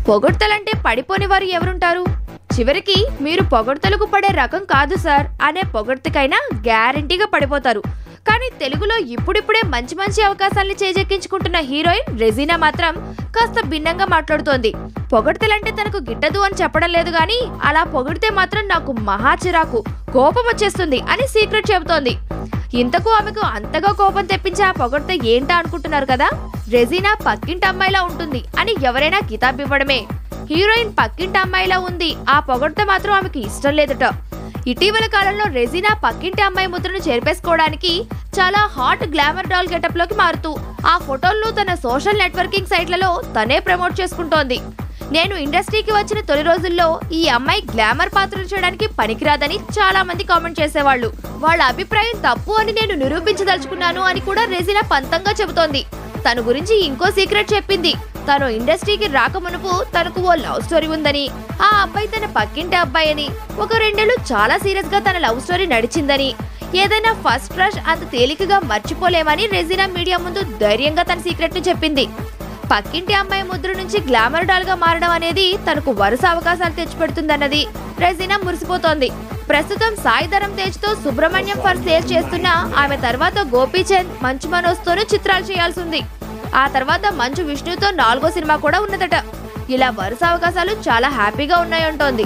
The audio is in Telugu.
పొగడ్తలంటే పడిపోని వారు ఎవరుంటారు? చివరికి మీరు పొగడ్తలకు పడే రకం కాదు సార్ అనే పొగడ్తకైనా గ్యారంటీగా పడిపోతారు. కానీ తెలుగులో ఇప్పుడిప్పుడే మంచి మంచి అవకాశాలను చేజెక్కించుకుంటున్న హీరోయిన్ రెజీనా మాత్రం కాస్త భిన్నంగా మాట్లాడుతోంది. పొగడ్తలంటే తనకు గిట్టదు అని చెప్పడం లేదు గానీ అలా పొగిడితే మాత్రం నాకు మహా చిరాకు, కోపం వచ్చేస్తుంది అని సీక్రెట్ చెబుతోంది. ఇంతకు ఆమెకు అంతగా కోపం తెప్పించే ఆ పొగడ్త ఏంటా అనుకుంటున్నారు కదా? రెజీనా పక్కింటి అమ్మాయిలా ఉంటుంది అని ఎవరైనా కితాబ్ ఇవ్వడమే. హీరోయిన్ పక్కింటి అమ్మాయిలా ఉంది, ఆ పొగడ్త మాత్రం ఆమెకు ఇష్టం లేదట. ఇటీవల కాలంలో రెజీనా పక్కింటి అమ్మాయి ముద్రను చేర్పేసుకోవడానికి చాలా హాట్ గ్లామర్ డాల్ గెటప్ లోకి మారుతూ ఆ ఫోటోలను తన సోషల్ నెట్వర్కింగ్ సైట్లలో తనే ప్రమోట్ చేసుకుంటోంది. నేను ఇండస్ట్రీకి వచ్చిన తొలి రోజుల్లో ఈ అమ్మాయి గ్లామర్ పాత్రలు చేయడానికి పనికిరాదని చాలా మంది కామెంట్ చేసేవాళ్ళు. వాళ్ళ అభిప్రాయం తప్పు అని నేను నిరూపించదలుచుకున్నాను అని కూడా రెజీనా పంతంగా చెబుతోంది. తన గురించి ఇంకో సీక్రెట్ చెప్పింది. తను ఇండస్ట్రీకి రాకమునుపు తనకు ఓ లవ్ స్టోరీ ఉందని, ఆ అబ్బాయి తన పక్కింటి అబ్బాయి అని, ఒక 2 ఏళ్లు చాలా సీరియస్ గా తన లవ్ స్టోరీ నడిచిందని, ఏదైనా ఫస్ట్ క్రష్ అంత తేలికగా మర్చిపోలేమని రెజీనా మీడియా ముందు ధైర్యంగా తన సీక్రెట్ ని చెప్పింది. పక్కింటి అమ్మాయి ముద్ర నుంచి గ్లామర్ డాల్ గా మారడం అనేది తనకు వరుస అవకాశాలు తెచ్చిపెడుతుందన్నది రెజీనా మురిసిపోతోంది. ప్రస్తుతం సాయి ధరమ్ తేజ్ తో సుబ్రహ్మణ్యం ఫర్ సేల్ చేస్తున్న ఆమె తర్వాత గోపీచంద్, మంచు మనోజ్ తోనూ చిత్రాలు చేయాల్సి ఉంది. ఆ తర్వాత మంచు విష్ణుతో 4వ సినిమా కూడా ఉన్నదట. ఇలా వరుస అవకాశాలు చాలా హ్యాపీగా ఉన్నాయంటోంది.